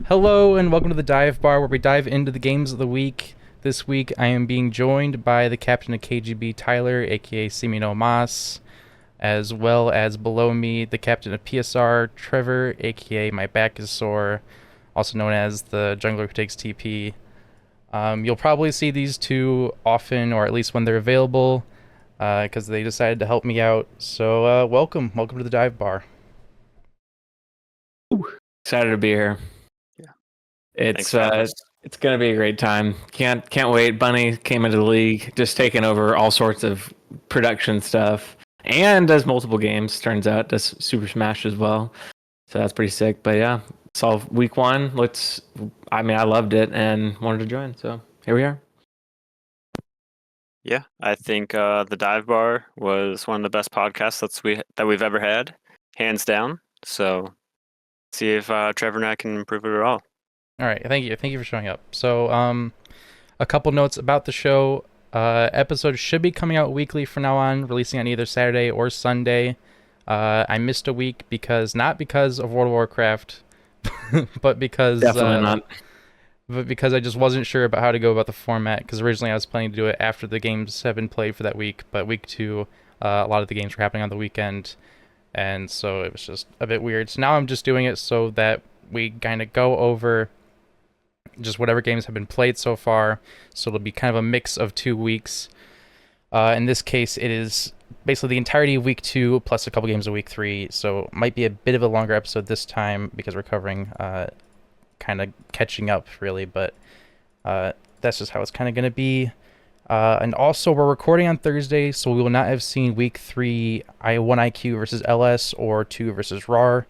Hello and welcome to the Dive Bar, where we dive into the games of the week. This week I am being joined by the captain of KGB, Tyler, aka Seemenomas, as well as below me, the captain of PSR, Trevor, aka My Back is Sore, also known as the jungler who takes TP. You'll probably see these two often, or at least when they're available, because they decided to help me out. So welcome to the Dive Bar. Excited to be here. Yeah. It's Thanks, it's gonna be a great time. Can't wait. Bunny came into the league, just taking over all sorts of production stuff, and does multiple games. Turns out does Super Smash as well. So that's pretty sick. But yeah, saw week one. I loved it and wanted to join. So here we are. Yeah, I think the Dive Bar was one of the best podcasts that we've ever had, hands down. So see if Trevor and I can improve it at all. All right, thank you for showing up. So, a couple notes about the show. Episodes should be coming out weekly from now on, releasing on either Saturday or Sunday. I missed a week not because of World of Warcraft, but because Definitely not. but because I just wasn't sure about how to go about the format. Because originally I was planning to do it after the games have been played for that week, but week two, a lot of the games were happening on the weekend, and so it was just a bit weird. So now I'm just doing it so that we kind of go over just whatever games have been played so far. So it'll be kind of a mix of 2 weeks. In this case, it is basically the entirety of week two plus a couple games of week three. So it might be a bit of a longer episode this time because we're covering kind of catching up, really. But that's just how it's kind of going to be. And also, we're recording on Thursday, so we will not have seen week three I1 IQ versus LS or 2 versus RAWR.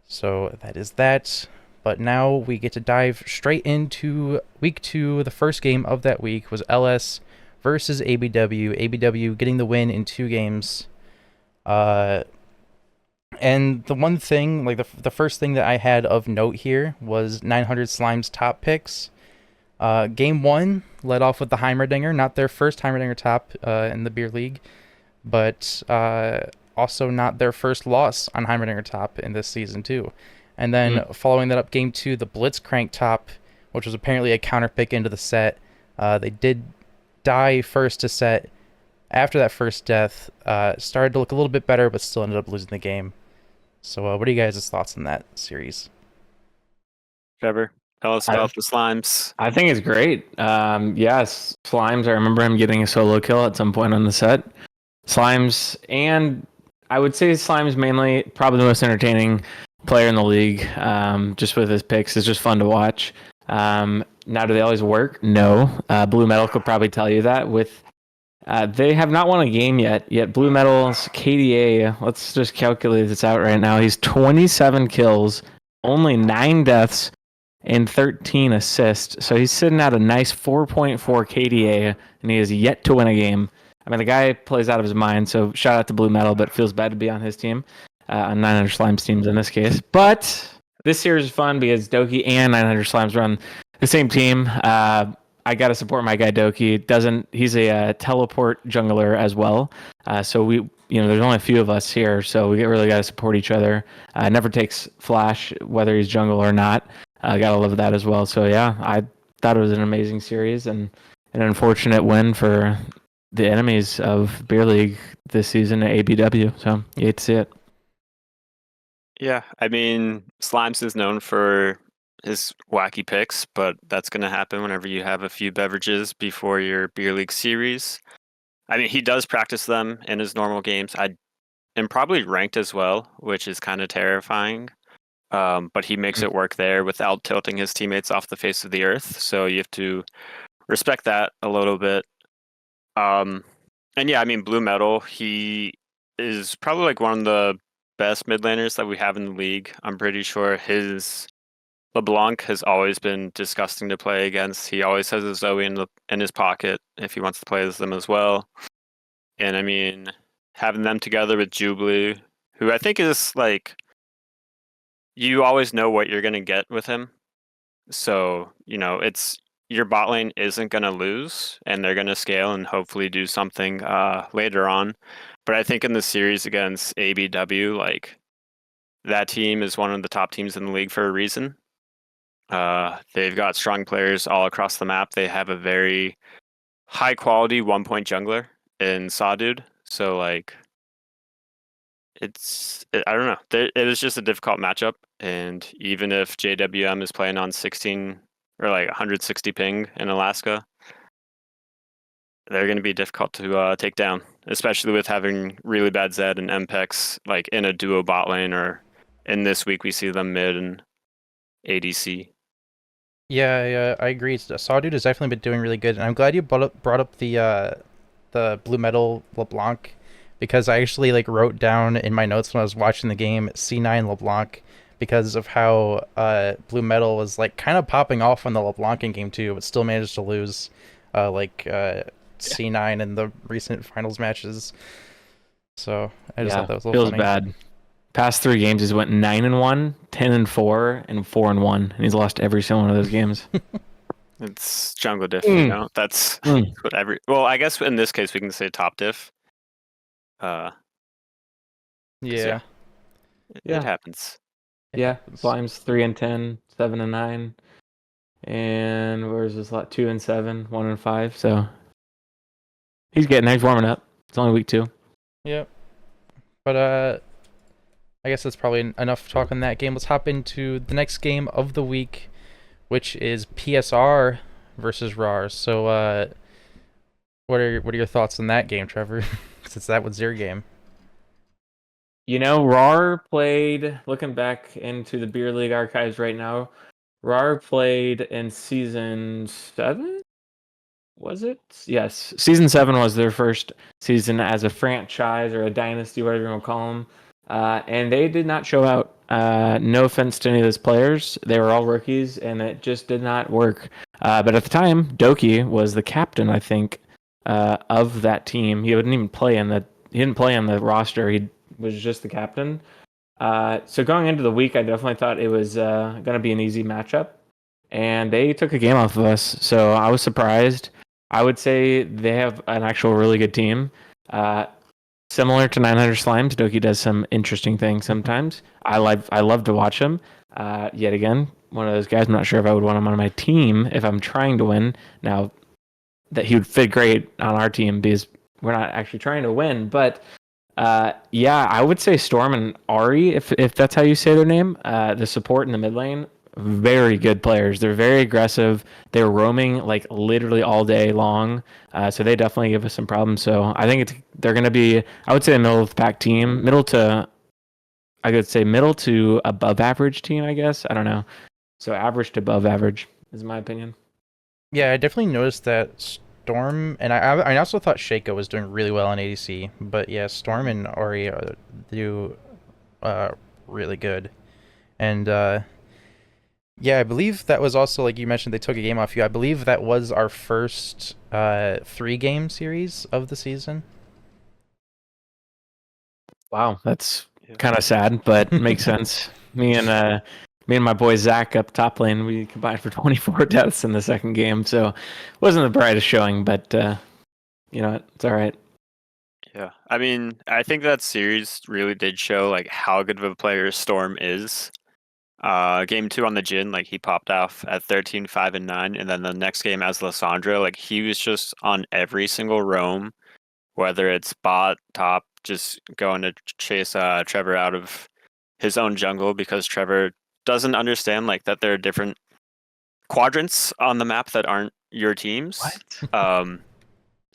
So that is that. But now we get to dive straight into week two. The first game of that week was LS versus ABW. ABW getting the win in 2 games. And the one thing, like the first thing that I had of note here was 900 Slime's top picks. Game one led off with the Heimerdinger, not their first Heimerdinger top in the beer league, but also not their first loss on Heimerdinger top in this season too. And then following that up, game two, the Blitzcrank top, which was apparently a counter pick into the set. They did die first to set. After that first death, started to look a little bit better, but still ended up losing the game. So what are you guys' thoughts on that series? Trevor, tell us about the Slimes. I think it's great. Yes, Slimes. I remember him getting a solo kill at some point on the set. Slimes, and I would say Slimes mainly probably the most entertaining player in the league. Just with his picks, it's just fun to watch. Now, do they always work? No. Blue Metal could probably tell you that. They have not won a game yet. Yet Blue Metal's KDA. Let's just calculate this out right now. He's 27 kills, only 9 deaths, and 13 assists. So he's sitting at a nice 4.4 KDA, and he has yet to win a game. I mean, the guy plays out of his mind, so shout out to Blue Metal, but it feels bad to be on his team, on 900 Slimes teams in this case. But this series is fun because Doki and 900 Slimes run the same team. I got to support my guy Doki. He's a teleport jungler as well. So there's only a few of us here, so we really got to support each other. Never takes flash, whether he's jungle or not. Gotta love that as well. So yeah, I thought it was an amazing series and an unfortunate win for the enemies of Beer League this season at ABW. So you hate to see it. Yeah, I mean, Slimes is known for his wacky picks, but that's going to happen whenever you have a few beverages before your beer league series. I mean, he does practice them in his normal games. And probably ranked as well, which is kind of terrifying. But he makes it work there without tilting his teammates off the face of the earth. So you have to respect that a little bit. And yeah, I mean, Blue Metal, he is probably like one of the best mid laners that we have in the league. I'm pretty sure his LeBlanc has always been disgusting to play against. He always has a Zoe in his pocket if he wants to play as them as well. And I mean, having them together with Jubilee, who I think is like, you always know what you're going to get with him. So, it's your bot lane isn't going to lose, and they're going to scale and hopefully do something later on. But I think in the series against ABW, like, that team is one of the top teams in the league for a reason. They've got strong players all across the map. They have a very high quality 1 point jungler in Sawdude. So like I don't know. It was just a difficult matchup, and even if JWM is playing on 16 or like 160 ping in Alaska, they're going to be difficult to take down, especially with having really bad Zed and Mpex like in a duo bot lane, or in this week we see them mid and ADC. Yeah, I agree. Sawdude has definitely been doing really good, and I'm glad you brought up the Blue Metal LeBlanc, because I actually like wrote down in my notes when I was watching the game C9 LeBlanc, because of how Blue Metal was like kind of popping off on the LeBlanc in game two, but still managed to lose like C9 in the recent finals matches. So I just thought Yeah, that was a little feels funny. bad. Past 3 games, he's went 9-1, 10-4, and 4-1, and he's lost every single one of those games. It's jungle diff, Mm. That's Mm. what every. Well, I guess in this case we can say top diff. 'Cause, Yeah, it Yeah, happens. it yeah. happens. Slime's 3-10, 7-9, and where's this lot? 2-7, 1-5. So he's getting there. He's warming up. It's only week 2. Yep. But I guess that's probably enough talk on that game. Let's hop into the next game of the week, which is PSR versus RAWR. So, what are your thoughts on that game, Trevor? Since that was your game. RAWR played, looking back into the Beer League archives right now, RAWR played in season 7? Was it? Yes. Season 7 was their first season as a franchise or a dynasty, whatever you want to call them. And they did not show out. No offense to any of those players. They were all rookies, and it just did not work. But at the time, Doki was the captain, I think, of that team. He didn't play on the roster. He was just the captain. So going into the week, I definitely thought it was going to be an easy matchup. And they took a game off of us. So I was surprised. I would say they have an actual really good team. Uh, Similar to 900 Slimes, Doki does some interesting things sometimes. I love to watch him. Yet again, one of those guys. I'm not sure if I would want him on my team if I'm trying to win. Now, that he would fit great on our team because we're not actually trying to win. But yeah, I would say Storm and Ari, if that's how you say their name. The support in the mid lane, very good players. They're very aggressive. They're roaming like literally all day long. So they definitely give us some problems. So I think they're going to be, I would say, a middle of the pack team, I could say middle to above average team. I guess I don't know. So average to above average is my opinion. Yeah, I definitely noticed that Storm, and I also thought Shaco was doing really well in ADC, but yeah, Storm and Ori do uh really good. And yeah, I believe that was also, like you mentioned, they took a game off you. I believe that was our first 3-game series of the season. Wow, that's Yeah. kind of sad, but makes sense. Me and my boy Zach up top lane, we combined for 24 deaths in the second game, so wasn't the brightest showing, but you know what? It's all right. Yeah. I mean, I think that series really did show like how good of a player Storm is. Game 2 on the Jin, like he popped off at 13, 5, and 9, and then the next game as Lissandra, like he was just on every single roam, whether it's bot, top, just going to chase Trevor out of his own jungle, because Trevor doesn't understand like that there are different quadrants on the map that aren't your teams. What?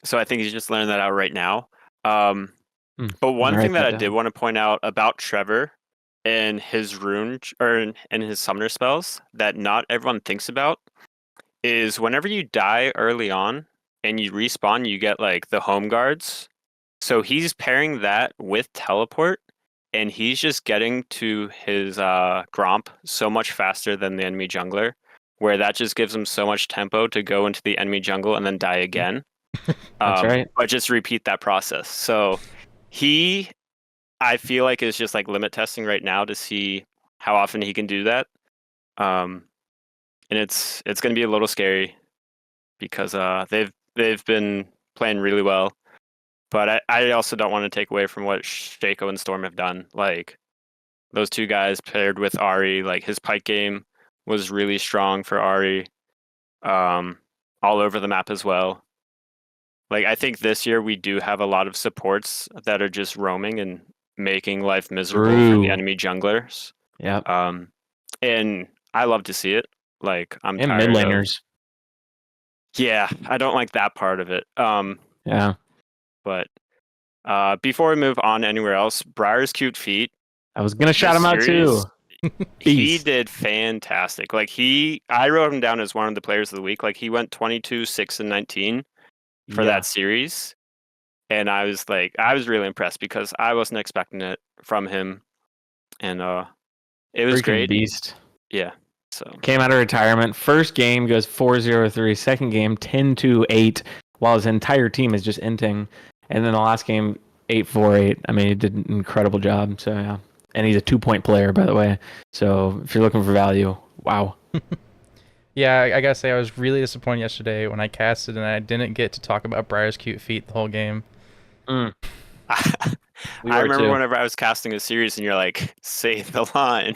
So I think he's just learning that out right now. Um, but I'm gonna one thing write that that I did down. want to point out about Trevor and his in his summoner spells that not everyone thinks about is whenever you die early on and you respawn, you get like the home guards. So he's pairing that with teleport, and he's just getting to his Gromp so much faster than the enemy jungler, where that just gives him so much tempo to go into the enemy jungle and then die again. That's right. But just repeat that process. So he, I feel like, is just like limit testing right now to see how often he can do that. Um, and it's going to be a little scary because they've been playing really well. But I also don't want to take away from what Shaco and Storm have done. Like those two guys paired with Ari, like his pike game was really strong for Ari, all over the map as well. Like, I think this year we do have a lot of supports that are just roaming and making life miserable for the True. enemy junglers. Yep. And I love to see it. Like, I'm And mid tired of. laners. Yeah, I don't like that part of it. Yeah. But before we move on anywhere else, Briar's cute feet. I was gonna shout This him out too. series, he Beast. did fantastic. Like, I wrote him down as one of the players of the week. Like, he went 22, 6, and 19 for Yeah. that series. And I was really impressed because I wasn't expecting it from him. And it was Freaking great. beast. Yeah. So Came out of retirement. First game goes 4-0-3. Second game 10-8, while his entire team is just inting. And then the last game 8-4-8. I mean, he did an incredible job. So yeah. And he's a 2-point player, by the way. So if you're looking for value, wow. Yeah, I gotta say I was really disappointed yesterday when I casted and I didn't get to talk about Briar's cute feet the whole game. Mm, I we were remember too. whenever I was casting a series and you're like, say the line.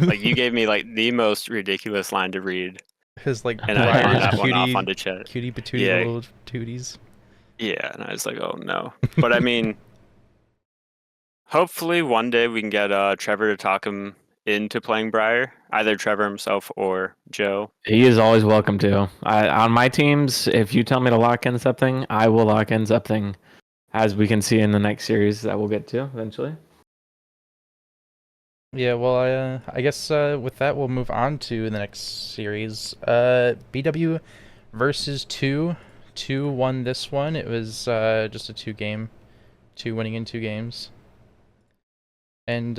Like, you gave me like the most ridiculous line to read. His like And I pointed Briar's that one off cutie, onto chat. cutie patootie Yeah. little tooties. Yeah. And I was like, oh no. But I mean, hopefully one day we can get Trevor to talk him into playing Briar, either Trevor himself or Joe. He is always welcome to. On my teams, if you tell me to lock in something, I will lock in something, as we can see in the next series that we'll get to eventually. Yeah, well, I guess with that we'll move on to the next series. BW versus 2. 2 won this one. It was just a 2-game. 2 winning in 2 games. And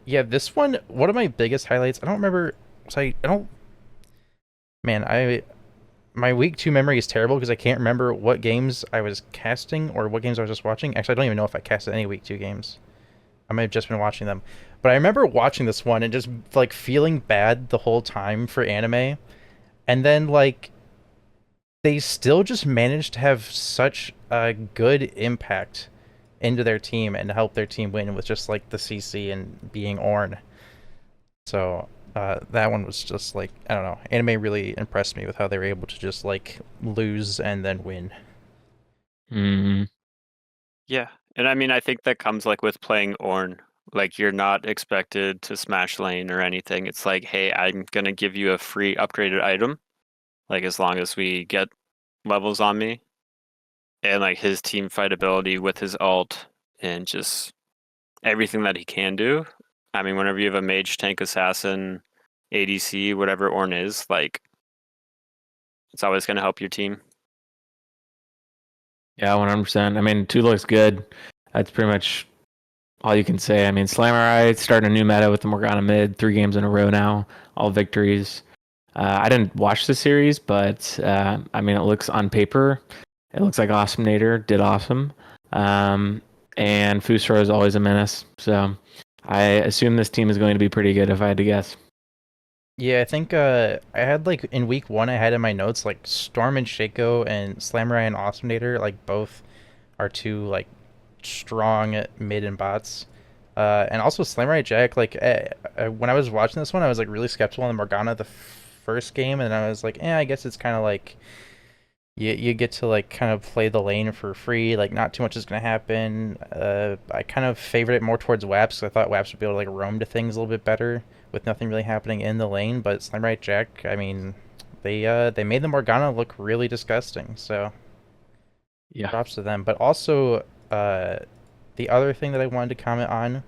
yeah, this one, one of my biggest highlights, I don't remember, I don't, man, my week 2 memory is terrible because I can't remember what games I was casting or what games I was just watching. Actually, I don't even know if I casted any week 2 games. I might have just been watching them. But I remember watching this one and just like feeling bad the whole time for anime. And then like they still just managed to have such a good impact into their team and help their team win with just like the CC and being Ornn. So that one was just like, I don't know, anime really impressed me with how they were able to just like lose and then win. Mm-hmm. Yeah. And I mean, I think that comes like with playing Ornn. Like, you're not expected to smash lane or anything. It's like, hey, I'm going to give you a free upgraded item. Like, as long as we get levels on me. And like his team fight ability with his ult and just everything that he can do. I mean, whenever you have a mage, tank, assassin, ADC, whatever Ornn is, like, it's always going to help your team. Yeah, 100%. I mean, 2 looks good. That's pretty much all you can say. I mean, Slamurai starting a new meta with the Morgana mid, 3 games in a row now, all victories. I didn't watch the series, but I mean, it looks on paper, it looks like Awesomenator did awesome. And Fusro is always a menace. So I assume this team is going to be pretty good if I had to guess. Yeah, I think I had like in week 1 I had in my notes like Storm and Shaco and Slamurai and Awesomenator like both are 2 like strong mid and bots. And also Slamurai Jack like when I was watching this one I was like really skeptical on the Morgana the first game and I was like, I guess it's kind of like you get to like kind of play the lane for free, like not too much is gonna happen. I kind of favored it more towards Waps because I thought Waps would be able to like roam to things a little bit better with nothing really happening in the lane. But Samurai Jack, I mean, they made the Morgana look really disgusting. So Yeah. props to them. But also, the other thing that I wanted to comment on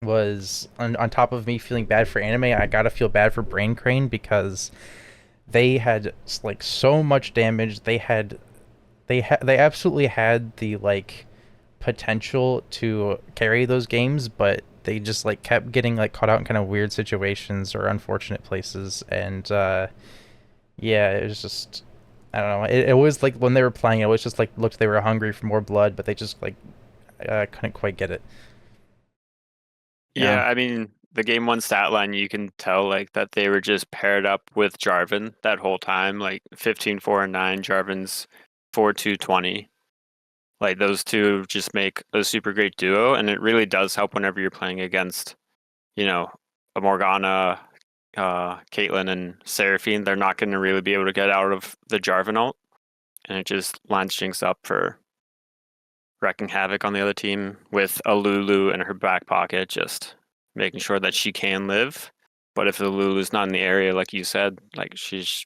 was on top of me feeling bad for anime, I gotta feel bad for Brain Crane because they had like so much damage. They absolutely had the like potential to carry those games, but they just like kept getting like caught out in kind of weird situations or unfortunate places. And yeah, it was just, I don't know. It was like when they were playing, it was just like looked they were hungry for more blood, but they just like couldn't quite get it. Yeah, I mean, the game 1 stat line, you can tell like that they were just paired up with Jarvan that whole time, like 15, 4, and 9. Jarvan's 4, 2, 20. Like, those 2 just make a super great duo, and it really does help whenever you're playing against, a Morgana, Caitlyn and Seraphine, they're not going to really be able to get out of the Jarvan ult, and it just lines Jinx up for wrecking havoc on the other team with a Lulu in her back pocket, just making sure that she can live. But if the Lulu's not in the area, like you said, like she's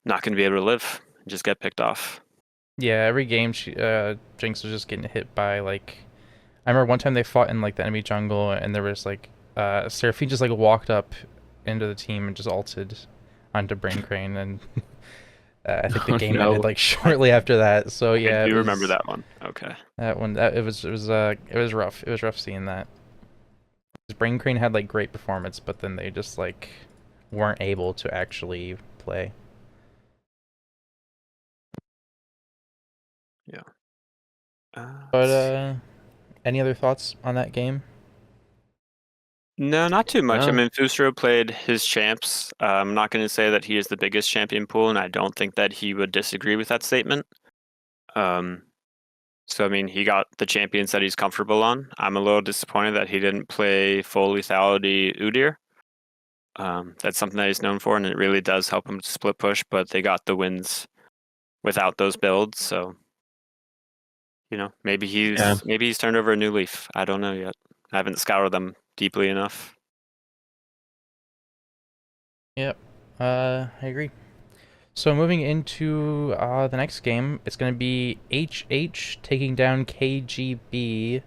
not going to be able to live, just get picked off. Yeah, every game Jinx was just getting hit by like. I remember one time they fought in like the enemy jungle, and there was like Seraphine just like walked up into the team and just ulted onto Brain Crane, and I think the game ended like shortly after that. So yeah, I do remember that one. Okay, that one it was rough. It was rough seeing that. 'Cause Brain Crane had like great performance, but then they just like weren't able to actually play. yeah. But any other thoughts on that game? No, not too much. No. I mean, Fusro played his champs. I'm not going to say that he is the biggest champion pool, and I don't think that he would disagree with that statement. So, I mean, he got the champions that he's comfortable on. I'm a little disappointed that he didn't play full lethality Udyr. That's something that he's known for, and it really does help him to split push, but they got the wins without those builds, so maybe he's turned over a new leaf. I don't know yet. I haven't scoured them deeply enough. Yep, I agree. So moving into the next game, it's going to be HH taking down KGB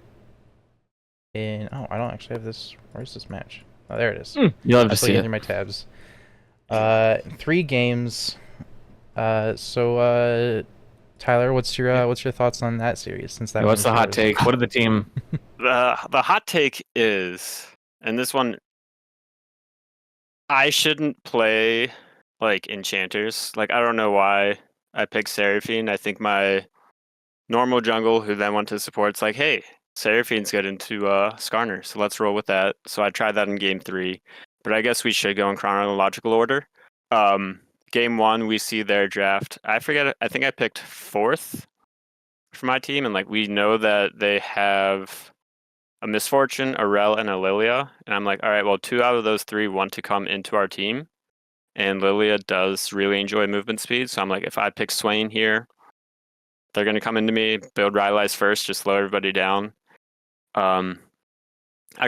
in... Oh, I don't actually have this... Where's this match? Oh, there it is. You'll have I to was see looking it. through my tabs. 3 games. So Tyler, what's your thoughts on that series? Since that What's the one's hot yours? take? What did the team? The hot take is, and this one, I shouldn't play like enchanters. Like, I don't know why I picked Seraphine. I think my normal jungle who then went to support's like, hey, Seraphine's good into Skarner, so let's roll with that. So I tried that in game 3, but I guess we should go in chronological order. Game 1, we see their draft. I forget. I think I picked 4th for my team, and like we know that they have a Misfortune, a Rel, and a Lilia. And I'm like, all right, well, 2 out of those 3 want to come into our team. And Lilia does really enjoy movement speed. So I'm like, if I pick Swain here, they're going to come into me, build Rylai's first, just slow everybody down. I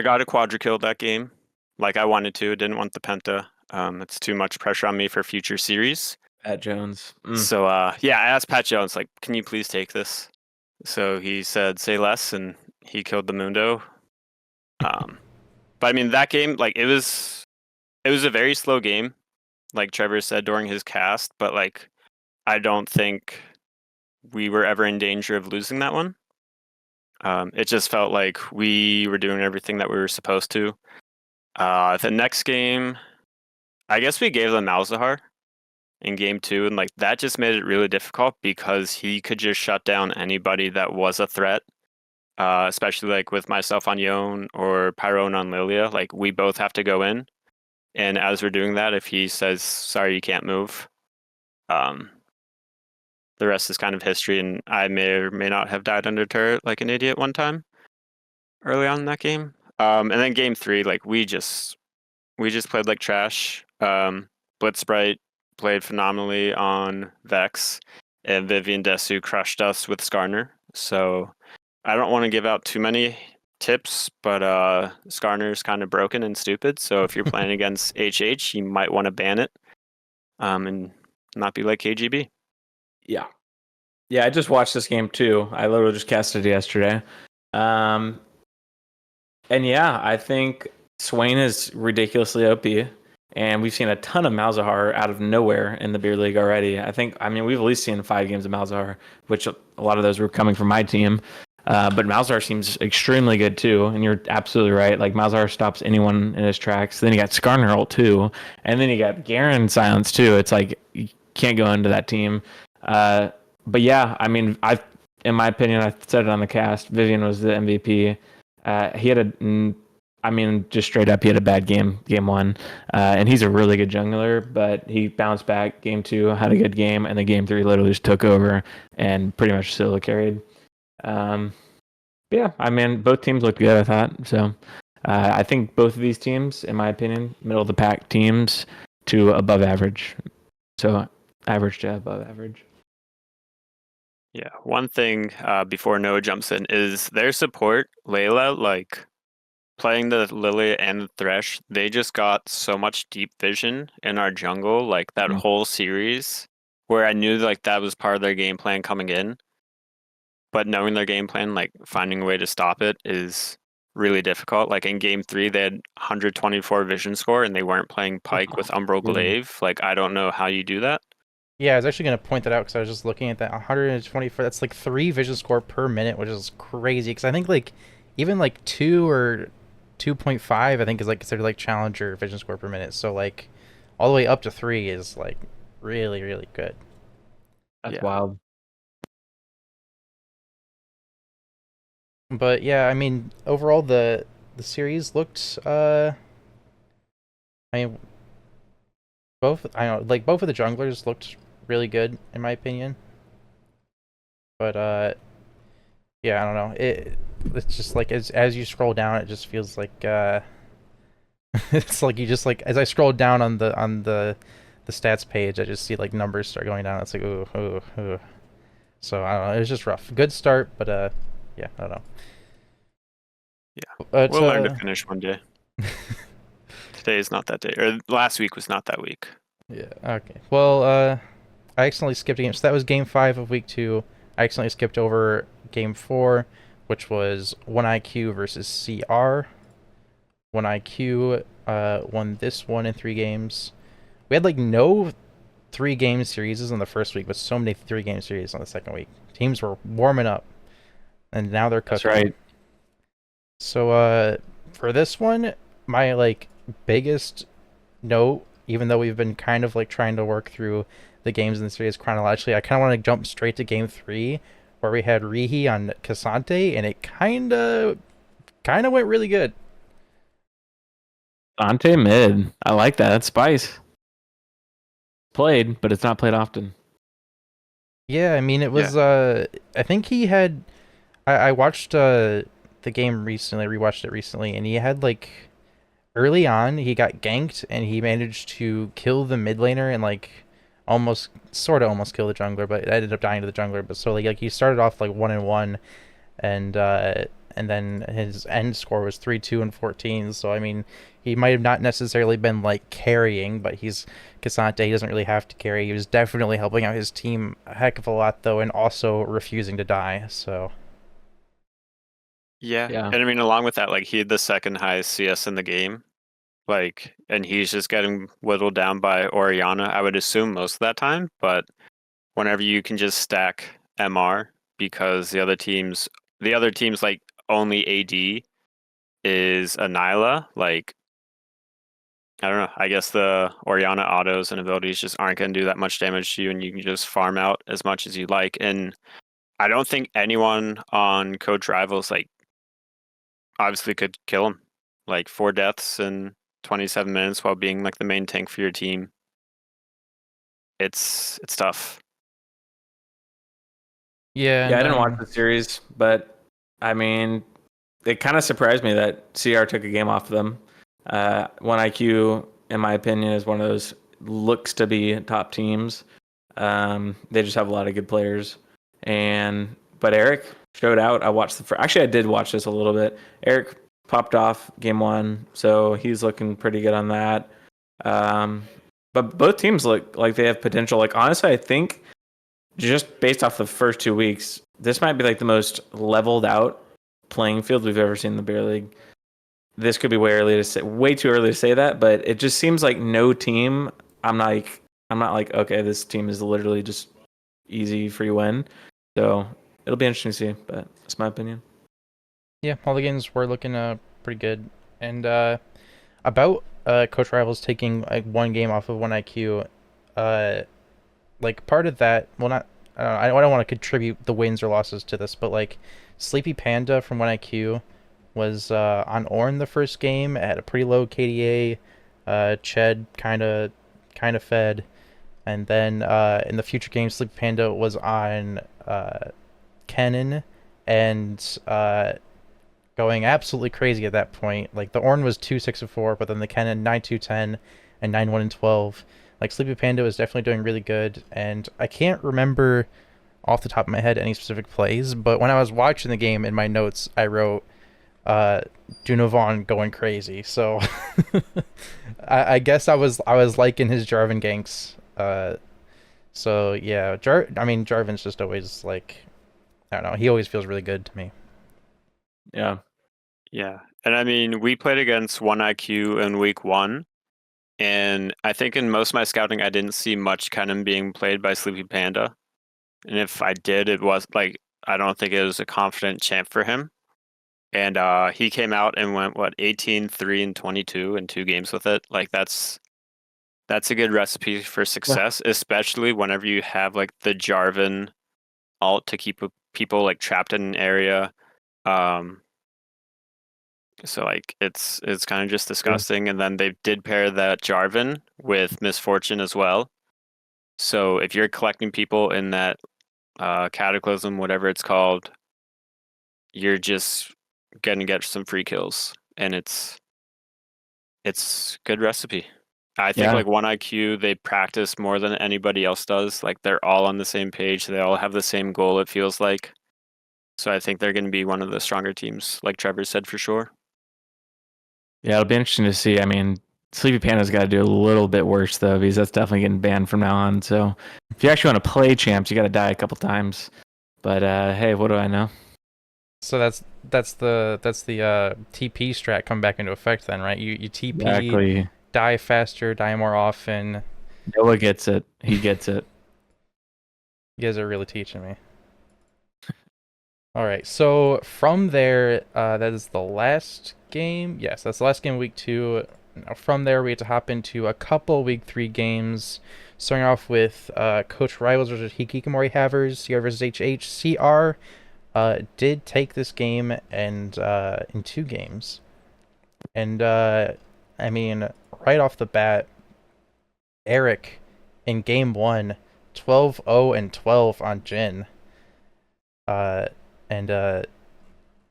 got a quadra kill that game like I wanted to. Didn't want the penta. It's too much pressure on me for future series. Pat Jones. So yeah, I asked Pat Jones, like, can you please take this? So he said, say less, and he killed the Mundo. But I mean, that game, like, it was a very slow game, like Trevor said during his cast, but like I don't think we were ever in danger of losing that one. It just felt like we were doing everything that we were supposed to. The next game, I guess we gave them Malzahar in game 2, and like that just made it really difficult because he could just shut down anybody that was a threat. Especially like with myself on Yone or Pyron on Lilia, like we both have to go in. And as we're doing that, if he says, sorry, you can't move, the rest is kind of history. And I may or may not have died under turret like an idiot one time early on in that game. And then game 3, like we just played like trash. Blitzbright played phenomenally on Vex, and Vivian Desu crushed us with Skarner. So I don't want to give out too many tips, but Skarner's kind of broken and stupid. So if you're playing against HH, you might want to ban it, and not be like KGB. Yeah, I just watched this game too. I literally just casted it yesterday. And yeah, I think Swain is ridiculously OP, and we've seen a ton of Malzahar out of nowhere in the beer league already. I mean, we've at least seen 5 games of Malzahar, which a lot of those were coming from my team. But Malzahar seems extremely good too, and you're absolutely right. Like Malzahar stops anyone in his tracks. Then you got Skarner ult too, and then you got Garen silence too. It's like you can't go into that team. But yeah, I mean, in my opinion, I said it on the cast. Vivian was the MVP. He had just straight up, he had a bad game 1, and he's a really good jungler. But he bounced back game 2, had a good game, and then game 3 literally just took over and pretty much solo carried. Yeah, I mean, both teams looked good, I thought. So, I think both of these teams, in my opinion, middle of the pack teams to above average. So average to above average. Yeah, one thing before Noah jumps in is their support, Layla, like playing the Lily and the Thresh, they just got so much deep vision in our jungle, like that whole series, where I knew like that was part of their game plan coming in. But knowing their game plan, like finding a way to stop it is really difficult. Like in game 3, they had 124 vision score and they weren't playing Pike with Umbral Glaive. Like I don't know how you do that. Yeah, I was actually going to point that out because I was just looking at that 124. That's like 3 vision score per minute, which is crazy. Because I think like even like 2 or 2.5, I think is like considered like challenger vision score per minute. So like all the way up to 3 is like really, really good. That's wild. But yeah, I mean overall the series looked I mean both I don't know, like both of the junglers looked really good in my opinion. But yeah, I don't know. It's just like as you scroll down, it just feels like it's like you just like as I scroll down on the stats page, I just see like numbers start going down. It's like ooh, ooh, ooh. So I don't know. It was just rough. Good start, but yeah, I don't know. Yeah, But we'll learn to finish one day. Today is not that day, or last week was not that week. Yeah. Okay. Well, I accidentally skipped a game. So that was game 5 of week 2. I accidentally skipped over game 4, which was 1IQ versus CR. 1IQ won this one in 3 games. We had like no 3-game series in the first week, but so many 3-game series on the second week. Teams were warming up, and now they're cooking. That's right. So for this one, my like biggest note, even though we've been kind of like trying to work through the games in the series chronologically, I kind of want to jump straight to game 3, where we had Rihi on Cassante, and it kind of went really good. Ante mid. I like that. That's spice. Played, but it's not played often. Yeah, I mean it was I think he had I watched the game recently, rewatched it recently, and he had like early on he got ganked and he managed to kill the mid laner and like almost almost kill the jungler, but it ended up dying to the jungler. But so like he started off like 1-1, and then his end score was 3-2 and 14. So I mean, he might have not necessarily been like carrying, but he's Cassante. He doesn't really have to carry. He was definitely helping out his team a heck of a lot though, and also refusing to die. So yeah, and I mean, along with that, like he had the second highest CS in the game. Like, and he's just getting whittled down by Orianna, I would assume most of that time. But whenever you can just stack MR because the other teams like only AD is a Nyla, like I don't know. I guess the Orianna autos and abilities just aren't going to do that much damage to you, and you can just farm out as much as you like. And I don't think anyone on Coach Rivals like obviously could kill him. Like 4 deaths in 27 minutes while being like the main tank for your team. It's tough. yeah, Yeah, I didn't watch the series, but I mean, it kind of surprised me that CR took a game off of them. 1IQ, in my opinion, is one of those looks to be top teams. They just have a lot of good players, but Eric showed out. I watched actually I did watch this a little bit. Eric popped off game 1, so he's looking pretty good on that. But both teams look like they have potential. Like honestly, I think just based off the first 2 weeks, this might be like the most leveled out playing field we've ever seen in the beer league. This could be way too early to say that, but it just seems like no team. I'm not like okay, this team is literally just easy free win. So it'll be interesting to see, but that's my opinion. Yeah, all the games were looking pretty good. And about Coach Rivals taking like 1 game off of 1IQ, like part of that, well, not I don't want to contribute the wins or losses to this, but like Sleepy Panda from 1IQ was on Ornn the first game. It had a pretty low KDA. Ched kind of fed, and then in the future games, Sleepy Panda was on Kennen, and going absolutely crazy at that point. Like the Ornn was 2-6-4, but then the Kennen 9-2-10 and 9-1-12. Like Sleepy Panda was definitely doing really good, and I can't remember off the top of my head any specific plays, but when I was watching the game in my notes, I wrote uh, Dunovan going crazy. So I guess I was liking his Jarvan ganks. So yeah, I mean Jarvan's just always like I don't know. He always feels really good to me. Yeah. Yeah. And I mean, we played against 1IQ in week 1. And I think in most of my scouting, I didn't see much Kennen being played by Sleepy Panda. And if I did, it was like, I don't think it was a confident champ for him. And he came out and went, 18, 3, and 22 in 2 games with it. Like, that's a good recipe for success, especially whenever you have like the Jarvan alt to keep people like trapped in an area. So like it's kind of just disgusting. And then they did pair that Jarvan with Misfortune as well. So if you're collecting people in that Cataclysm, whatever it's called, you're just gonna get some free kills, and it's good recipe. I think Yeah. like 1IQ, they practice more than anybody else does. Like they're all on the same page. They all have the same goal, it feels like. So I think they're going to be one of the stronger teams, like Trevor said, for sure. Yeah, it'll be interesting to see. I mean, Sleepy Panda's got to do a little bit worse though, because that's definitely getting banned from now on. So if you actually want to play champs, you got to die a couple times. But hey, what do I know? So that's the TP strat come back into effect then, right? You TP, Exactly. die faster, die more often. Noah gets it. He gets it. You guys are really teaching me. All right, so from there, that is the last game. Yes, that's the last game of week 2. Now from there, we have to hop into a couple week 3 games. Starting off with Coach Rivals versus Hikikomori Havers, CR versus HH. CR did take this game and in 2 games. And I mean, right off the bat, Eric in game 1, 12-0 and 12 on Jin. Uh, and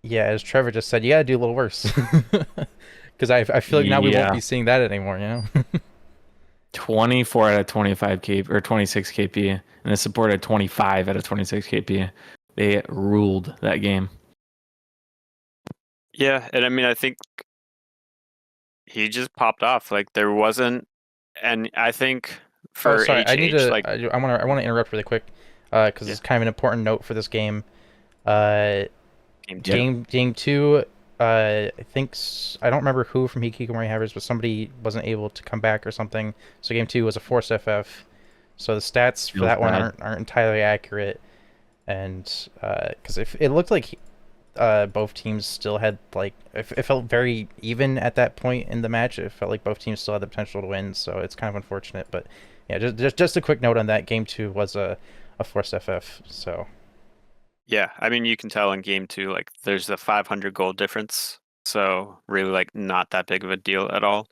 yeah, as Trevor just said, you gotta do a little worse. Because I feel like now we won't Yeah. be seeing that anymore, you know? 24 out of 25 KP or 26 KP, and it supported 25 out of 26 KP. They ruled that game. Yeah, and I mean, I think he just popped off. Like there wasn't, and I think Oh, for sorry. I need HH, to. like I want to interrupt really quick, because yeah, it's kind of an important note for this game. Uh, game 2. Yep. game 2. I think I don't remember who from Hikikomori Havers, but somebody wasn't able to come back or something. So game 2 was a forced FF. So the stats for Feels that one bad. aren't entirely accurate, and because if it looked like both teams still had like it felt very even at that point in the match. It felt like both teams still had the potential to win, so it's kind of unfortunate. But yeah, just a quick note on that. Game 2 was a forced FF. So Yeah, I mean, you can tell in game 2, like there's a 500 goal difference. So really, like not that big of a deal at all.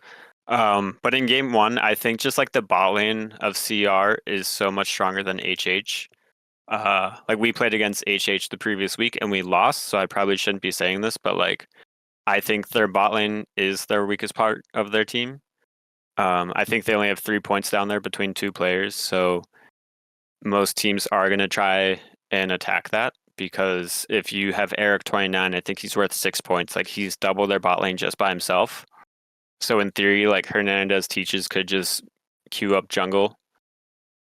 But in game 1, I think just like the bot lane of CR is so much stronger than HH. Like we played against HH the previous week and we lost, so I probably shouldn't be saying this, but like I think their bot lane is their weakest part of their team. I think they only have 3 points down there between 2 players, so most teams are going to try and attack that because if you have Eric 29, I think he's worth 6 points. Like he's double their bot lane just by himself. So in theory, like Hernandez teaches could just queue up jungle,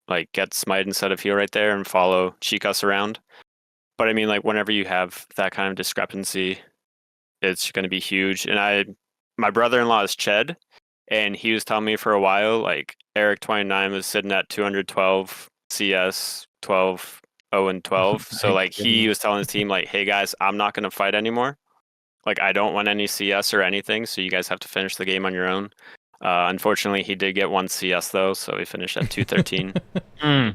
like get smite instead of heal right there and follow Chicas around. But I mean, like whenever you have that kind of discrepancy, it's going to be huge. And my brother-in-law is Ched, and he was telling me for a while, like Eric 29 was sitting at 212 CS, 12, 0 and 12. So My like he goodness. was telling his team, like, hey guys, I'm not going to fight anymore. Like I don't want any CS or anything, so you guys have to finish the game on your own. Unfortunately, he did get 1 CS though, so he finished at 213. Mm.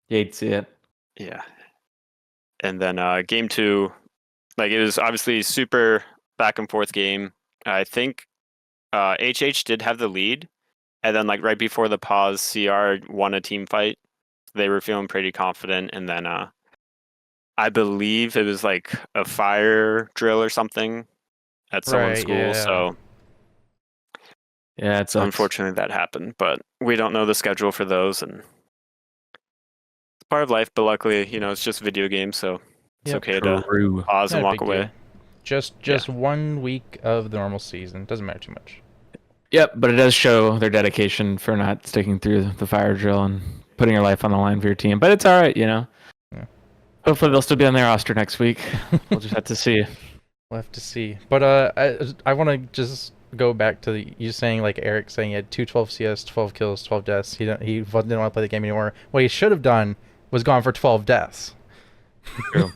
Hate to see it. Yeah. And then game 2, like it was obviously super back and forth game. I think HH did have the lead, and then like right before the pause, CR won a team fight. They were feeling pretty confident, and then I believe it was like a fire drill or something at someone's Right, school. yeah. So Yeah, it sucks. unfortunately that happened, but we don't know the schedule for those, and it's part of life. But luckily, it's just video games, so it's Yep. okay to True. pause Not and a walk big away. deal. Just Yeah, 1 week of the normal season. Doesn't matter too much. Yep, but it does show their dedication for not sticking through the fire drill and putting your life on the line for your team. But it's all right, Yeah. Hopefully they'll still be on their roster next week. We'll just have to see. We'll have to see. But I want to just go back to you saying, like Eric saying he had 212 CS, 12 kills, 12 deaths. He didn't want to play the game anymore. What he should have done was gone for 12 deaths. True.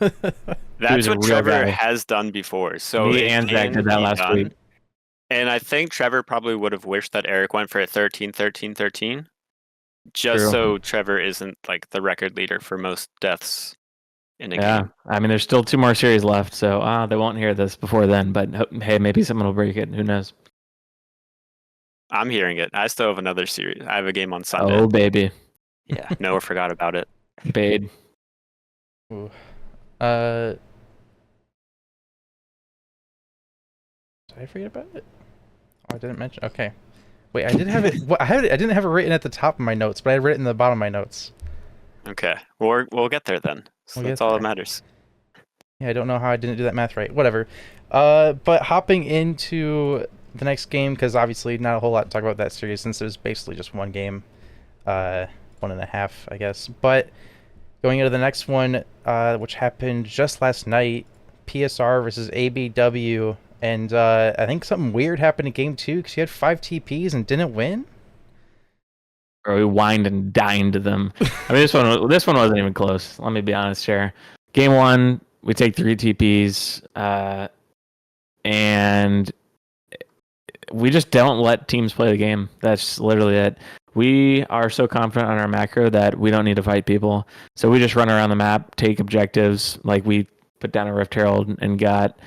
that's a what real Trevor guy. has done before. So Me it and Zach can did that be last done. week. And I think Trevor probably would have wished that Eric went for a 13, 13, 13, just True. so Trevor isn't like the record leader for most deaths in a Yeah, game. I mean, there's still 2 more series left, so they won't hear this before then. But hey, maybe someone will break it. Who knows? I'm hearing it. I still have another series. I have a game on Sunday. Oh baby, Yeah, Noah forgot about it. Bade. Ooh. Did I forget about it? Oh, I didn't mention. Okay. Wait, I did have it. What, I didn't have it written at the top of my notes, but I read it in the bottom of my notes. Okay, we'll get there then. So We'll that's get all there. that matters. Yeah, I don't know how I didn't do that math right. Whatever. But hopping into the next game, because obviously not a whole lot to talk about that series since it was basically just one game, 1.5, I guess. But going into the next one, which happened just last night, PSR versus ABW, and I think something weird happened in game 2 because you had 5 TPs and didn't win. Or we wined and dined them. I mean, this one wasn't even close. Let me be honest here. Game 1, we take 3 TPs, and we just don't let teams play the game. That's literally it. We are so confident on our macro that we don't need to fight people. So we just run around the map, take objectives. Like we put down a Rift Herald and got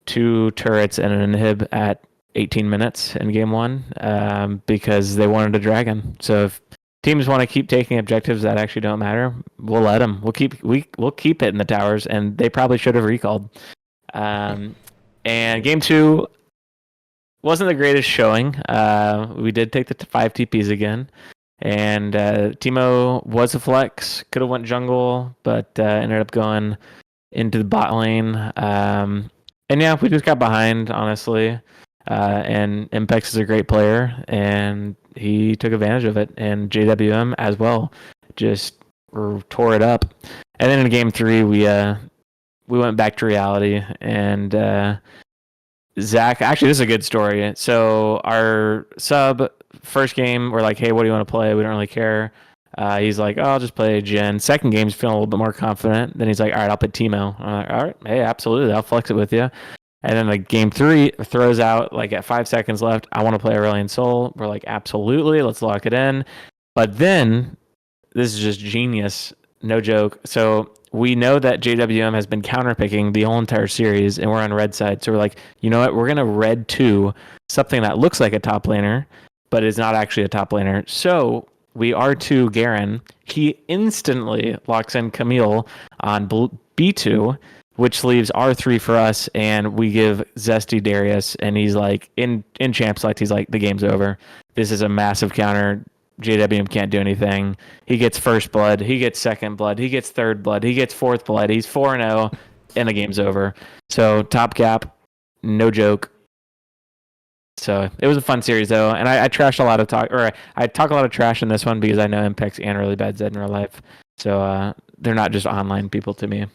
2 turrets and an inhib at 18 minutes in game 1 because they wanted a dragon. So if teams want to keep taking objectives that actually don't matter, we'll let them. We'll keep it in the towers, and they probably should have recalled. And game 2 wasn't the greatest showing. We did take the 5 TPs again, and Timo was a flex. Could have went jungle, but ended up going into the bot lane. And yeah, we just got behind, honestly. And Impex is a great player, and he took advantage of it. And JWM as well, just tore it up. And then in game 3, we went back to reality, and Zach, actually, this is a good story. So our sub first game, we're like, hey, what do you want to play? We don't really care. He's like, oh, I'll just play Jen. Second game's feeling a little bit more confident. Then he's like, all right, I'll put Timo. I'm like, all right, hey, absolutely, I'll flex it with you. And then like game 3 throws out like at 5 seconds left, I want to play Aurelion Sol. We're like, absolutely, let's lock it in. But then this is just genius, no joke. So we know that JWM has been counterpicking the whole entire series, and we're on red side. So we're like, you know what? We're gonna red 2 something that looks like a top laner, but is not actually a top laner. So we R2 Garen. He instantly locks in Camille on B2, which leaves R3 for us, and we give Zesty Darius, and he's like, in champ select, he's like, the game's over. This is a massive counter. JWM can't do anything. He gets first blood. He gets second blood. He gets third blood. He gets fourth blood. He's 4-0, and the game's over. So top gap, no joke. So it was a fun series though, and I trashed a lot of talk, or I talk a lot of trash in this one because I know Impex and really bad Zed in real life. So they're not just online people to me.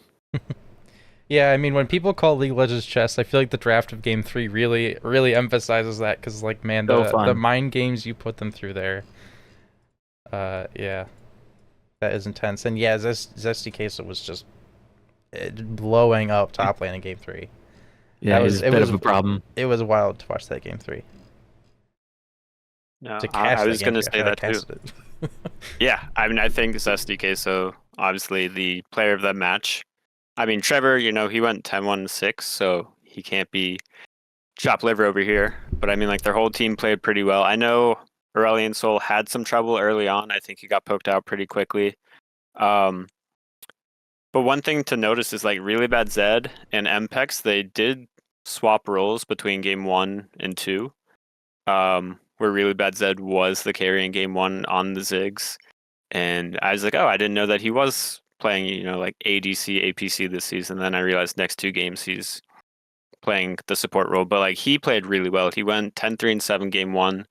Yeah, I mean, when people call League of Legends chess, I feel like the draft of Game 3 really, really emphasizes that because, like, man, the mind games you put them through there. Yeah, that is intense. And yeah, Zesty Queso was just blowing up top lane in Game 3. Yeah, it was a bit of a problem. It was wild to watch that Game 3. No, To catch I was going to say that too. Yeah, I mean, I think Zesty Queso, obviously the player of that match. I mean, Trevor, he went 10-1-6, so he can't be chop liver over here. But I mean, like, their whole team played pretty well. I know Aurelion Sol had some trouble early on. I think he got poked out pretty quickly. But one thing to notice is like Really Bad Zed and MPEX, they did swap roles between game 1 and 2. Where Really Bad Zed was the carry in game 1 on the Ziggs. And I was like, oh, I didn't know that he was playing, like ADC, APC this season. Then I realized next 2 games he's playing the support role. But like he played really well. He went 10-3-7 game 1,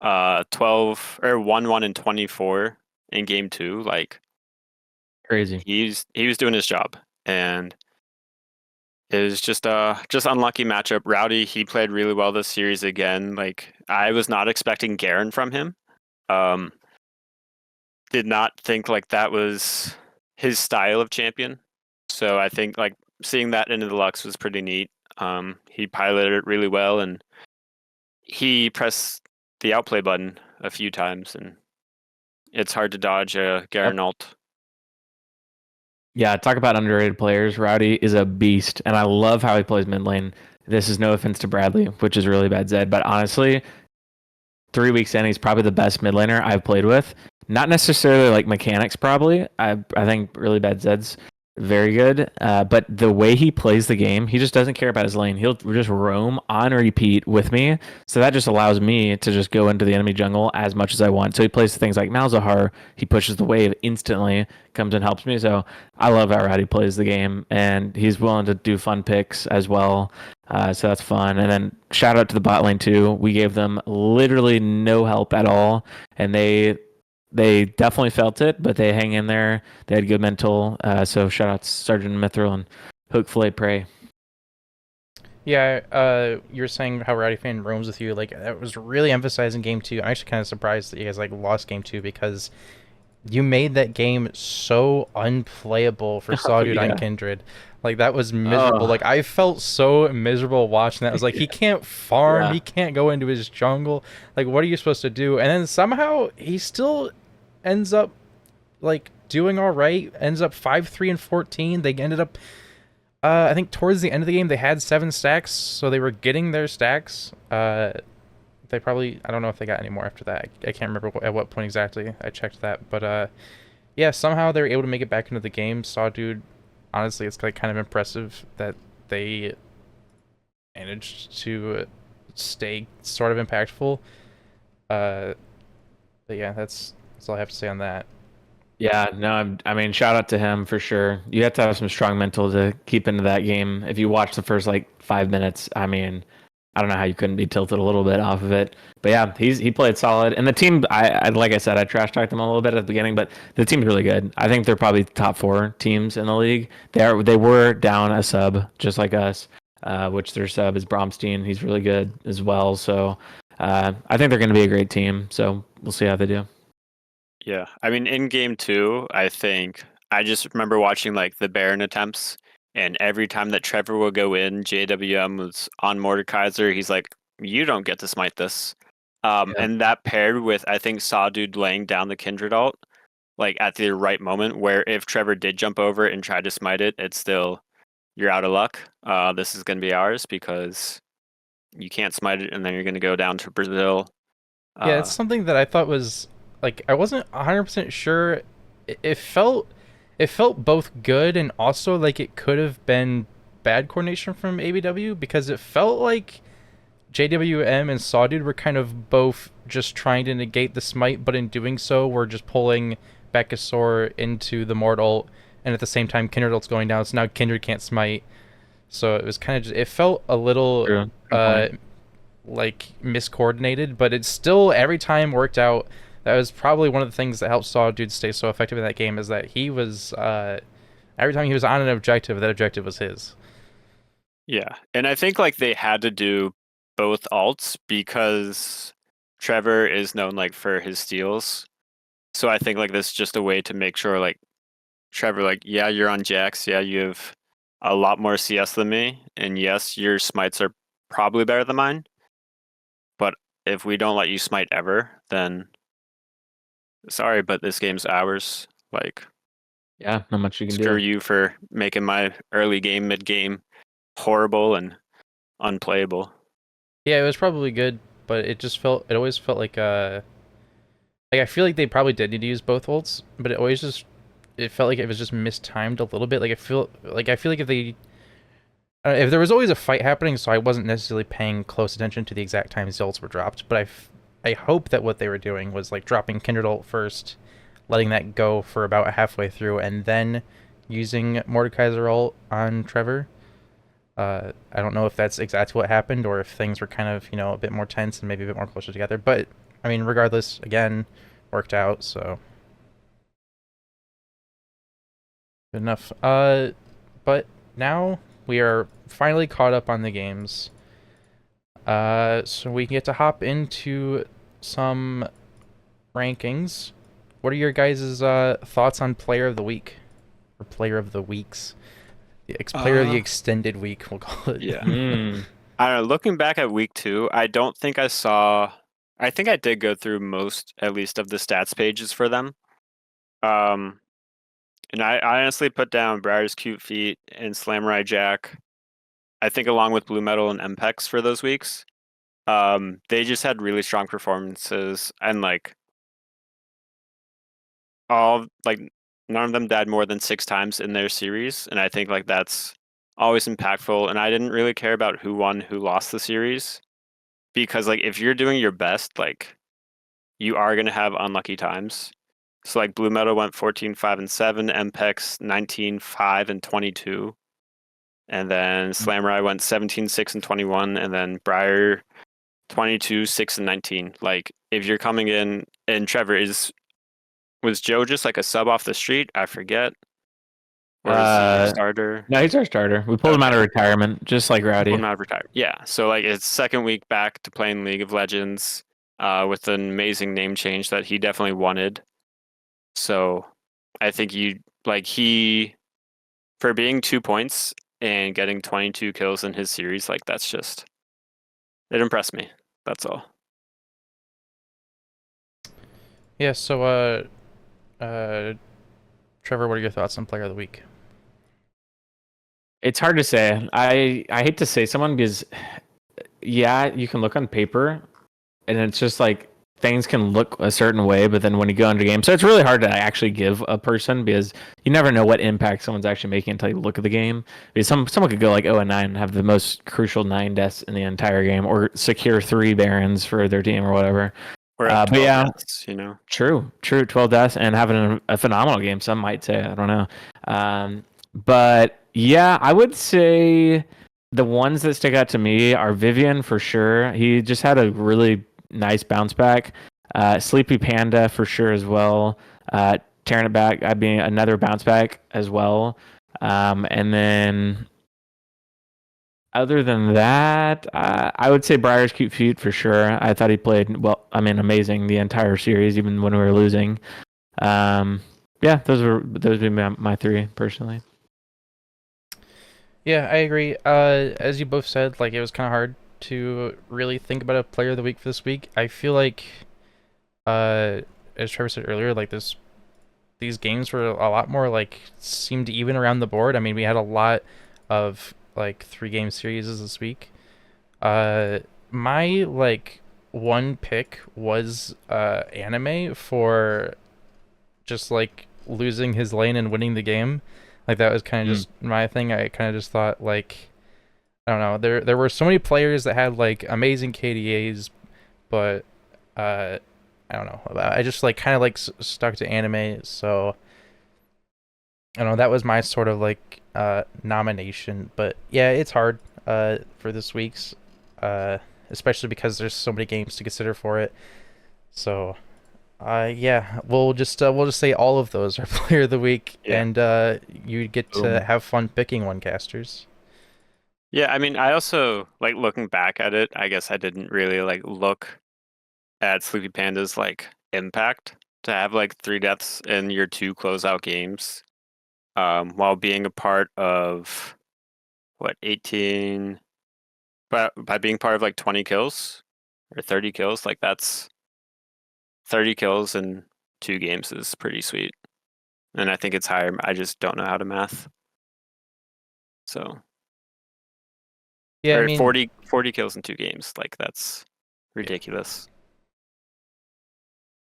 12 or 1-1 and 24 in game 2. Like Crazy. he was doing his job. And it was just unlucky matchup. Rowdy, he played really well this series again. Like I was not expecting Garen from him. Um, did not think like that was his style of champion. So I think like seeing that into the Lux was pretty neat. He piloted it really well, and he pressed the outplay button a few times, and it's hard to dodge a Garen ult. Yeah, talk about underrated players. Rowdy is a beast, and I love how he plays mid lane. This is no offense to Bradley, which is really bad Zed, but honestly, 3 weeks in, he's probably the best mid laner I've played with. Not necessarily like mechanics, probably. I think really bad Zed's very good, but the way he plays the game, he just doesn't care about his lane. He'll just roam on repeat with me, so that just allows me to just go into the enemy jungle as much as I want. So he plays things like Malzahar. He pushes the wave instantly, comes and helps me. So I love how Rowdy plays the game, and he's willing to do fun picks as well. So that's fun. And then shout out to the bot lane too. We gave them literally no help at all, and they definitely felt it, but they hang in there. They had good mental. So shout out to Sergeant Mithril and Hook Fillet Prey. Yeah, you were saying how Rowdy Fan roams with you. Like that was really emphasized in game 2. I'm actually kind of surprised that you guys like lost game 2 because you made that game so unplayable for Sawdude on Kindred. Like that was miserable. Like I felt so miserable watching that. I was like, he can't farm, he can't go into his jungle. Like what are you supposed to do? And then somehow he still ends up like doing all right. Ends up 5-3 and 14. They ended up I think towards the end of the game they had 7 stacks, so they were getting their stacks. They probably, I don't know if they got any more after that. I can't remember at what point exactly I checked that, but yeah, somehow they were able to make it back into the game. Sawdude, honestly, it's like kind of impressive that they managed to stay sort of impactful. But yeah, that's all I have to say on that. Yeah, no, I mean, shout out to him for sure. You have to have some strong mental to keep into that game. If you watch the first like 5 minutes, I mean, I don't know how you couldn't be tilted a little bit off of it. But yeah, he played solid. And the team, I like I said, I trash talked them a little bit at the beginning, but the team's really good. I think they're probably top 4 teams in the league. They were down a sub just like us, which their sub is Bromstein. He's really good as well. So I think they're going to be a great team. So we'll see how they do. Yeah, I mean, in game 2, I think I just remember watching like the Baron attempts, and every time that Trevor would go in, JWM was on Mordekaiser. He's like, "You don't get to smite this," and that paired with I think Sawdude laying down the Kindred ult, like at the right moment, where if Trevor did jump over it and try to smite it, it's still you're out of luck. This is going to be ours because you can't smite it, and then you're going to go down to Brazil. Yeah, it's something that I thought was like I wasn't 100% sure. It felt both good and also like it could have been bad coordination from ABW because it felt like JWM and Sawdude were kind of both just trying to negate the smite, but in doing so, we're just pulling back a soar into the mortal, and at the same time, Kindred ult's going down, so now Kindred can't smite. So it was kind of just, it felt a little like miscoordinated, but it still every time worked out. That was probably one of the things that helped Sawdude stay so effective in that game is that he was every time he was on an objective, that objective was his. Yeah, and I think like they had to do both alts because Trevor is known like for his steals. So I think like this is just a way to make sure like Trevor, like, yeah, you're on Jax, yeah, you have a lot more CS than me, and yes, your smites are probably better than mine. But if we don't let you smite ever, then sorry, but this game's ours. Like, yeah, not much you can do. Screw you for making my early game, mid game horrible and unplayable. Yeah, it was probably good, but it always felt like I feel like they probably did need to use both ults, but it always just it felt like it was just mistimed a little bit. Like I feel like if there was always a fight happening, so I wasn't necessarily paying close attention to the exact time the ults were dropped, but I hope that what they were doing was like dropping Kindred ult first, letting that go for about halfway through, and then using Mordekaiser ult on Trevor. I don't know if that's exactly what happened or if things were kind of, a bit more tense and maybe a bit more closer together. But, I mean, regardless, again, worked out, so. Good enough. But now we are finally caught up on the games. So we can get to hop into some rankings. What are your guys' thoughts on Player of the Week? Or Player of the Weeks? Player of the Extended Week, we'll call it. Yeah. Mm. I don't know. Looking back at week 2, I don't think I saw. I think I did go through most, at least, of the stats pages for them. And I honestly put down Briar's Cute Feet and Slamurai Jack. I think along with Blue Metal and MPEX for those weeks. They just had really strong performances, and none of them died more than 6 times in their series, and I think that's always impactful. And I didn't really care about who won, who lost the series, because if you're doing your best, you are gonna have unlucky times. So Blue Metal went 14, 5, and 7, MPEX 19, 5, and 22. And then Slamurai went 17, 6, and 21, and then Briar 22, 6, and 19. If you're coming in, and Trevor was Joe just a sub off the street? I forget. Or is he a starter? No, he's our starter. We pulled him out of retirement, just like Rowdy. Pulled him out of retirement. Yeah. So it's second week back to playing League of Legends, with an amazing name change that he definitely wanted. So I think he, for being 2 points and getting 22 kills in his series, that's just, it impressed me. That's all. Yeah, so Trevor, what are your thoughts on Player of the Week? It's hard to say. I hate to say someone because, yeah, you can look on paper, and it's just things can look a certain way, but then when you go into game, so it's really hard to actually give a person because you never know what impact someone's actually making until you look at the game. Because someone could go 0-9 and have the most crucial 9 deaths in the entire game, or secure 3 Barons for their team or whatever. Or 12 but yeah, deaths, True, 12 deaths and having a phenomenal game. Some might say, I don't know. But yeah, I would say the ones that stick out to me are Vivian for sure. He just had a really nice bounce back. Sleepy Panda for sure as well. Tearing it back, I'd be another bounce back as well. And then other than that, I would say Briar's Cute Feet for sure. I thought he played amazing the entire series, even when we were losing. Yeah, those would be my 3 personally. Yeah, I agree. As you both said, it was kind of hard to really think about a Player of the Week for this week. I feel like, as Trevor said earlier, these games were a lot more seemed even around the board. I mean, we had a lot of 3-game series this week. My one pick was Anime for just losing his lane and winning the game. That was kind of just my thing. I kind of just thought I don't know. There were so many players that had amazing KDAs, but I don't know. I just kind of stuck to Anime, so I don't know. That was my sort of nomination. But yeah, it's hard for this week's, especially because there's so many games to consider for it. So yeah, we'll just say all of those are Player of the Week, Yeah. and you get to have fun picking one, casters. Yeah, I mean, I also looking back at it. I guess I didn't really look at Sleepy Panda's impact to have 3 deaths in your 2 closeout games, while being a part of 18, but by being part of 20 kills or 30 kills, that's 30 kills in 2 games is pretty sweet. And I think it's higher. I just don't know how to math. So Yeah, or I mean, 40 kills in 2 games, that's ridiculous.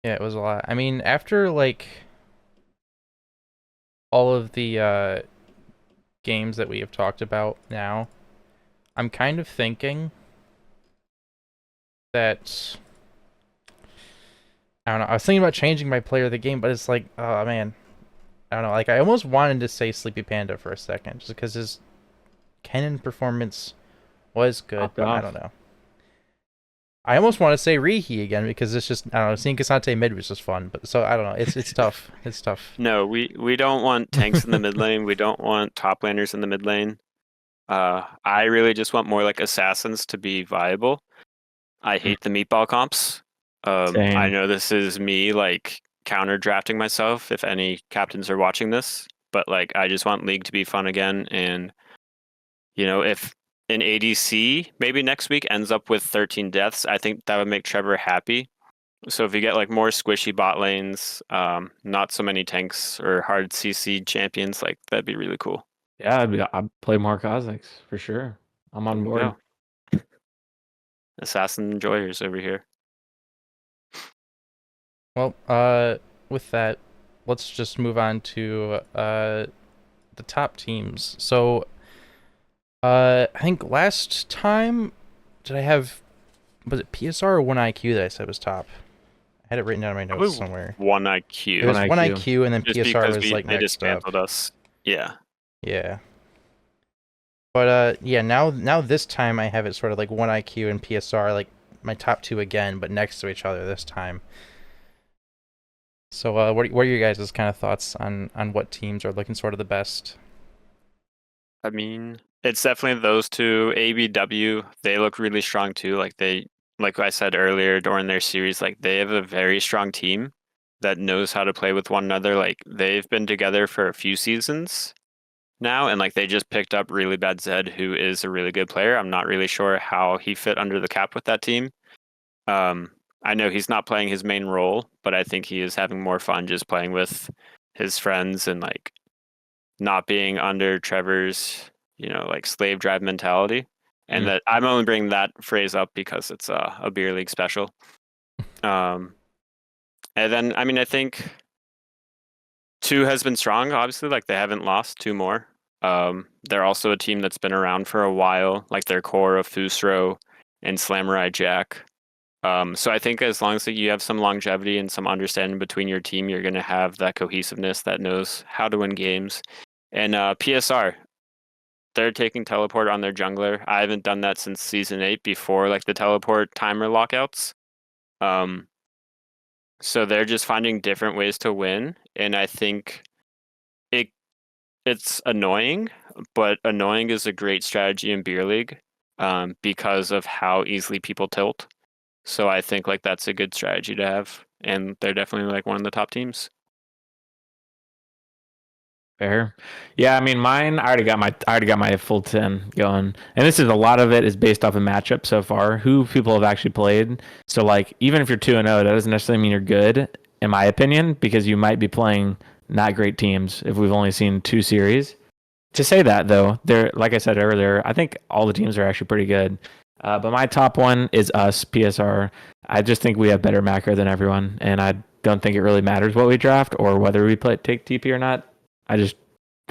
yeah, it was a lot. I mean, after all of the games that we have talked about now, I'm kind of thinking that I don't know. I was thinking about changing my player of the game, but it's like, oh man, I don't know. Like I almost wanted to say Sleepy Panda for a second, just because his Kennen performance was good, Popped but I off. don't know. I almost want to say Rihi again because it's just I don't know. Seeing Kasante mid was just fun, but so I don't know. It's tough. It's tough. No, we don't want tanks in the mid lane. We don't want top laners in the mid lane. I really just want more like assassins to be viable. I hate the meatball comps. I Same. know this is me like counter drafting myself if any captains are watching this, but like I just want League to be fun again. And if an ADC maybe next week ends up with 13 deaths, I think that would make Trevor happy. So if you get like more squishy bot lanes, not so many tanks or hard CC champions, like that'd be really cool. Yeah, I'd play more Cossacks for sure. I'm There on you board. go. Assassin enjoyers over here. Well, with that, let's just move on to the top teams. So, I think last time did I have was it PSR or 1IQ that I said was top? I had it written down in my notes Probably somewhere. one It IQ, was 1 1 IQ. IQ and then just PSR because was like they next up. dismantled us. Yeah. Yeah. But yeah, now this time I have it sort of like 1 IQ and PSR like my top two again, but next to each other this time. So what are your guys' kind of thoughts on what teams are looking sort of the best? I mean, it's definitely those two. ABW, they look really strong too. Like I said earlier during their series, like they have a very strong team that knows how to play with one another. Like they've been together for a few seasons now, and like they just picked up really bad Zed, who is a really good player. I'm not really sure how he fit under the cap with that team. Um, I know he's not playing his main role, but I think he is having more fun just playing with his friends and like not being under Trevor's, like slave drive mentality. And Mm. that I'm only bringing that phrase up because it's a beer league special. Um, and then, I mean, I think two has been strong, obviously, like they haven't lost two more. They're also a team that's been around for a while, like their core of Fusro and Slamurai Jack. So I think as long as you have some longevity and some understanding between your team, you're going to have that cohesiveness that knows how to win games. And PSR, they're taking teleport on their jungler. I haven't done that since season 8 before like the teleport timer lockouts. Um, so they're just finding different ways to win, and I think it it's annoying, but annoying is a great strategy in beer league because of how easily people tilt. So I think like that's a good strategy to have, and they're definitely like one of the top teams. Fair. Yeah, I mean mine I already got my full 10 going. And this is a lot of it is based off of matchup so far, who people have actually played. So like even if you're 2-0, that doesn't necessarily mean you're good in my opinion because you might be playing not great teams if we've only seen two series. To say that though, there like I said earlier, I think all the teams are actually pretty good. But my top one is us, PSR. I just think we have better macro than everyone, and I don't think it really matters what we draft or whether we take TP or not. I just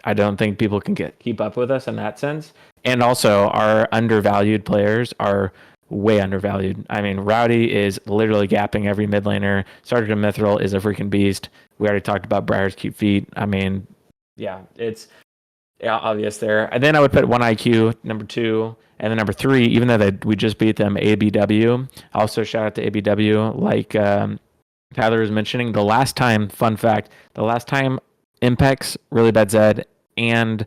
I don't think people can keep up with us in that sense. And also, our undervalued players are way undervalued. I mean, Rowdy is literally gapping every mid laner. Sergeant Mithril is a freaking beast. We already talked about Briar's cute feet. I mean, yeah, it's obvious there. And then I would put 1 IQ number two, and then number three. Even though we just beat them, ABW. Also, shout out to ABW. Like Tyler was mentioning, the last time, fun fact, the last time Impex, Really Bad Zed, and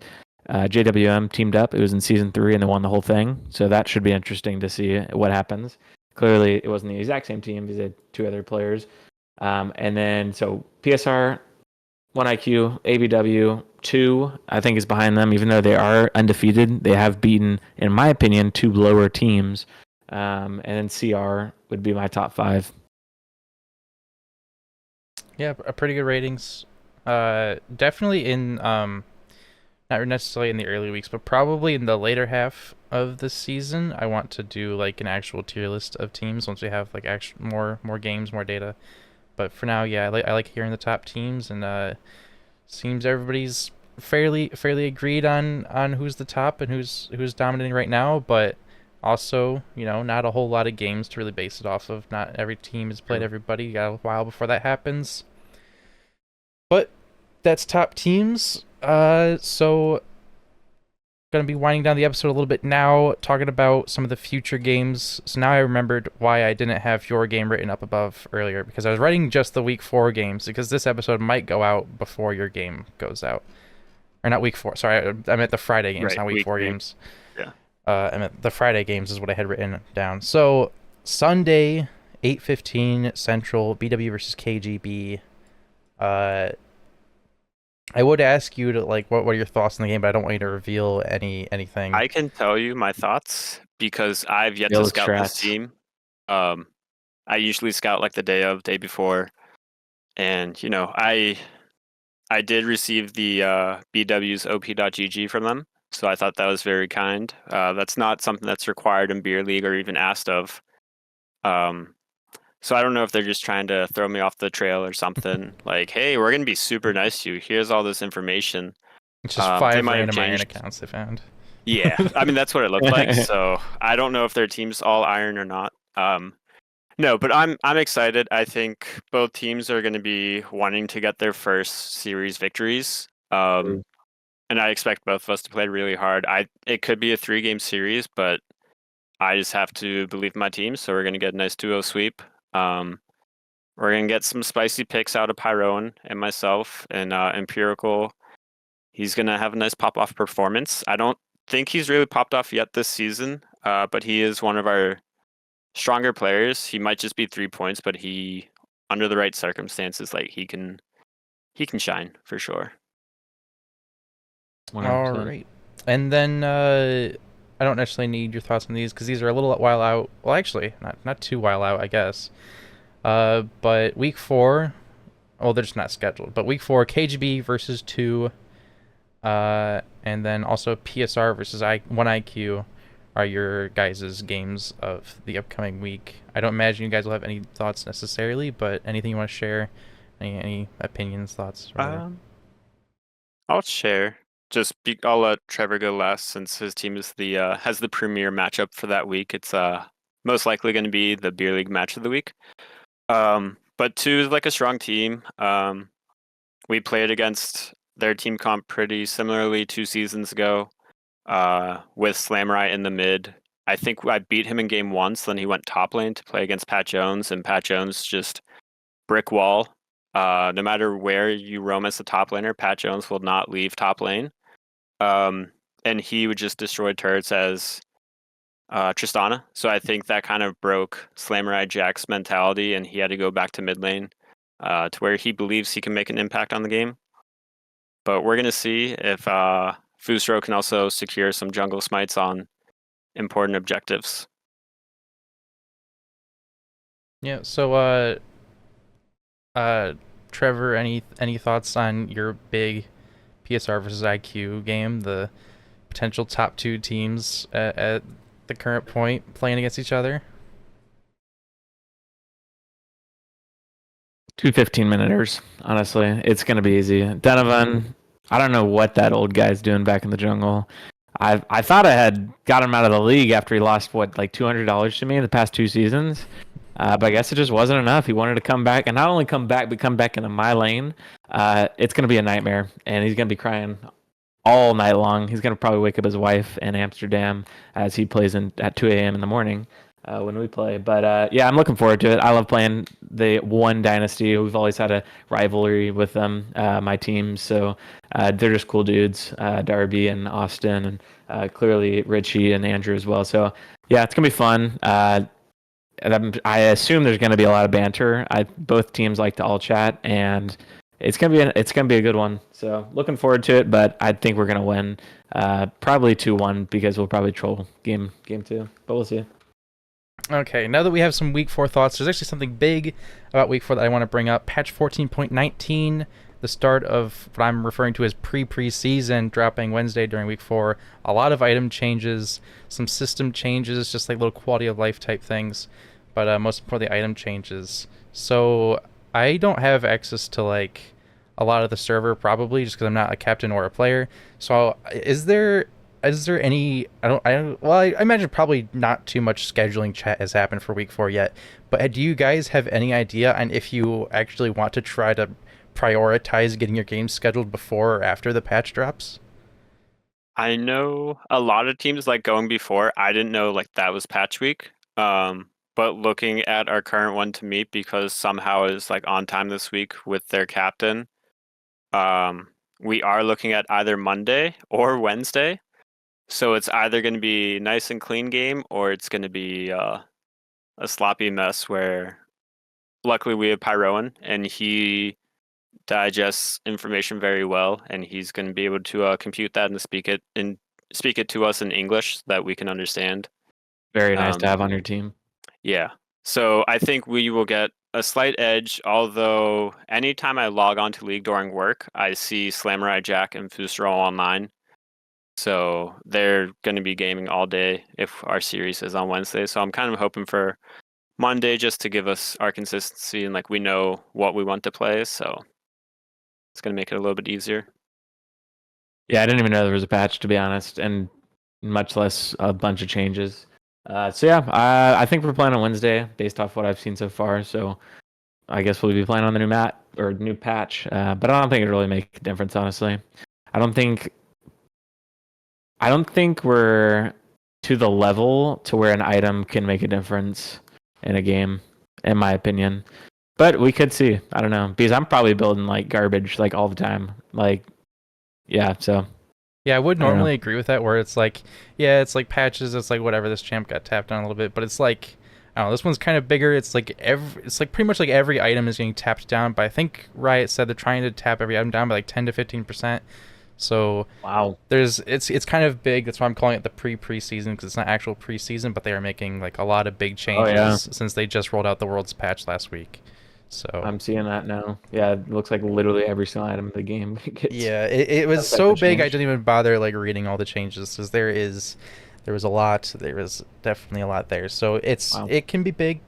JWM teamed up, it was in season 3 and they won the whole thing. So that should be interesting to see what happens. Clearly, it wasn't the exact same team because they had two other players. And then, so PSR, 1 IQ, ABW, 2, I think is behind them, even though they are undefeated. They have beaten, in my opinion, two lower teams. And then CR would be my top 5. Yeah, a pretty good ratings. Definitely in not necessarily in the early weeks, but probably in the later half of the season, I want to do like an actual tier list of teams once we have like more games, more data. But for now, yeah, I like hearing the top teams, and seems everybody's fairly agreed on who's the top and who's dominating right now, but also, not a whole lot of games to really base it off of. Not every team has played everybody. You got a while before that happens. But that's top teams. So going to be winding down the episode a little bit now, talking about some of the future games. So now I remembered why I didn't have your game written up above earlier, because I was writing just the week 4 games, because this episode might go out before your game goes out. Or not week 4, sorry, I meant the Friday games, Right, not week week 4 3. games. Yeah. I meant the Friday games is what I had written down. So Sunday, 8:15 Central, BW versus KGB. I would ask you to, what are your thoughts on the game, but I don't want you to reveal anything. I can tell you my thoughts because I've yet to Build scout this strats. team. I usually scout like the day before, and I did receive the BW's OP.GG from them, so I thought that was very kind. That's not something that's required in Beer League or even asked of. So I don't know if they're just trying to throw me off the trail or something. Like, hey, we're gonna be super nice to you. Here's all this information. It's just They 5 might have random iron changed. accounts they found. Yeah, I mean that's what it looked like. So I don't know if their team's all iron or not. No, but I'm excited. I think both teams are going to be wanting to get their first series victories. And I expect both of us to play really hard. It could be a 3-game series, but I just have to believe in my team. So we're going to get a nice 2-0 sweep. We're going to get some spicy picks out of Pyroan and myself, and Empirical. He's going to have a nice pop-off performance. I don't think he's really popped off yet this season, but he is one of our stronger players. He might just be 3 points, but he, under the right circumstances, he can shine for sure. 100%. All right. And then I don't necessarily need your thoughts on these because these are a little while out. Well, actually, not too while out, I guess. But week 4, well, they're just not scheduled. But week 4, KGB versus 2, and then also PSR versus 1IQ are your guys' games of the upcoming week. I don't imagine you guys will have any thoughts necessarily, but anything you want to share? Any opinions, thoughts? I'll share. I'll let Trevor go last since his team is has the premier matchup for that week. It's most likely going to be the Beer League match of the week. But 2 is a strong team. We played against their team comp pretty similarly 2 seasons ago. With Slamurai in the mid. I think I beat him in game 1, so then he went top lane to play against Pat Jones, and Pat Jones just brick wall. No matter where you roam as a top laner, Pat Jones will not leave top lane. And he would just destroy turrets as Tristana. So I think that kind of broke Slamurai Jack's mentality, and he had to go back to mid lane to where he believes he can make an impact on the game. But we're going to see if Fusro can also secure some jungle smites on important objectives. Yeah, so Trevor, any thoughts on your big PSR versus IQ game, the potential top 2 teams at the current point playing against each other? 2 15-minuters, honestly. It's going to be easy. Donovan, I don't know what that old guy's doing back in the jungle. I thought I had got him out of the league after he lost, $200 to me in the past 2 seasons. But I guess it just wasn't enough. He wanted to come back, and not only come back, but come back into my lane. It's going to be a nightmare, and he's going to be crying all night long. He's going to probably wake up his wife in Amsterdam as he plays at 2 a.m. in the morning when we play. But yeah, I'm looking forward to it. I love playing the one dynasty. We've always had a rivalry with them, my team. So they're just cool dudes, Darby and Austin, and clearly Richie and Andrew as well. So yeah, it's going to be fun. I assume there's going to be a lot of banter. Both teams like to all chat, and it's gonna be a good one. So looking forward to it. But I think we're gonna win, probably 2-1 because we'll probably troll game 2. But we'll see. Okay, now that we have some week 4 thoughts, there's actually something big about week 4 that I want to bring up. Patch 14.19, the start of what I'm referring to as pre-season, dropping Wednesday during week 4. A lot of item changes, some system changes, just little quality of life type things. But most importantly, item changes. So I don't have access to a lot of the server, probably just because I'm not a captain or a player. So is there any, well, I imagine probably not too much scheduling chat has happened for week 4 yet, but do you guys have any idea on if you actually want to try to prioritize getting your games scheduled before or after the patch drops? I know a lot of teams like going before. I didn't know like that was patch week. But looking at our current one to meet because somehow is like on time this week with their captain, um, we are looking at either Monday or Wednesday. So it's either going to be nice and clean game or it's going to be a sloppy mess where luckily we have Pyroan and he digests information very well and he's going to be able to compute that and speak it to us in English so that we can understand. Very nice to have on your team. Yeah. So I think we will get a slight edge, although anytime I log on to League during work, I see Slamurai Jack and Fusro online. So they're going to be gaming all day if our series is on Wednesday. So I'm kind of hoping for Monday just to give us our consistency and like we know what we want to play. So it's going to make it a little bit easier. Yeah, I didn't even know there was a patch, to be honest, and much less a bunch of changes. So yeah, I think we're playing on Wednesday based off what I've seen so far. So I guess we'll be playing on the new map or new patch. But I don't think it really make a difference, honestly. I don't think we're to the level to where an item can make a difference in a game, in my opinion. But we could see. I don't know, because I'm probably building like garbage like all the time. Like, yeah. So Yeah, I would I don't know. normally agree with that, where it's like, yeah, it's like patches, it's like whatever, this champ got tapped on a little bit, but it's like, I don't know, this one's kind of bigger. It's like pretty much like every item is getting tapped down, but I think Riot said they're trying to tap every item down by like 10 to 15%. So Wow. it's kind of big. That's why I'm calling it the preseason, because it's not actual preseason, but they are making like a lot of big changes since they just rolled out the World's patch last week. So I'm seeing that now. Yeah, it looks like literally every single item in the game gets. yeah, it was type so of big I change. didn't even bother like reading all the changes, because there was a lot. There was definitely a lot there. So Wow. it can be big.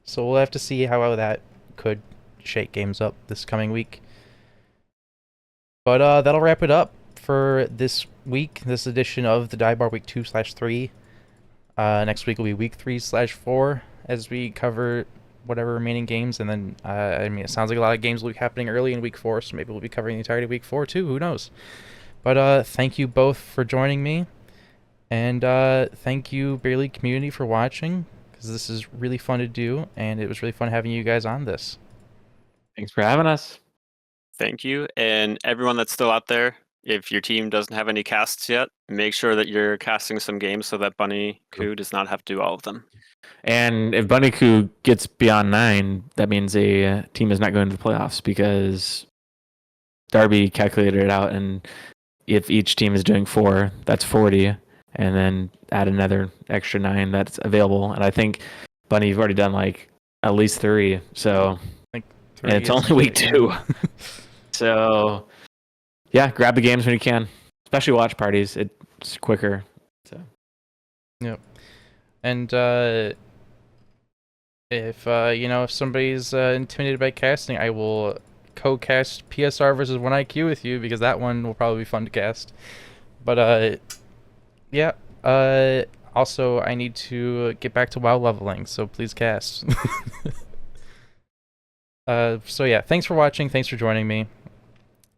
So we'll have to see how that could shake games up this coming week. But that'll wrap it up for this week, this edition of the Dive Bar Week 2/3. Next week will be Week 3/4 as we cover whatever remaining games, and then I mean, it sounds like a lot of games will be happening early in Week 4, so maybe we'll be covering the entirety of Week 4 too. Who knows? But thank you both for joining me, and thank you, Beer League community, for watching, because this is really fun to do, and it was really fun having you guys on this. Thanks for having us. Thank you. And everyone that's still out there, if your team doesn't have any casts yet, make sure that you're casting some games so that Bunny Koo does not have to do all of them. And if Bunnyku gets beyond 9, that means a team is not going to the playoffs, because Darby calculated it out, and if each team is doing 4, that's 40, and then add another extra 9 that's available. And I think Bunny, you've already done like at least 3, so Like, and it's only week 2. So yeah, grab the games when you can, especially watch parties. It's quicker. So Yep. And if if somebody's intimidated by casting, I will co-cast PSR versus 1IQ with you, because that one will probably be fun to cast. But yeah. Also, I need to get back to WoW leveling, so please cast. So yeah, thanks for watching. Thanks for joining me.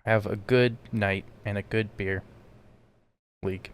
Have a good night and a good beer. League.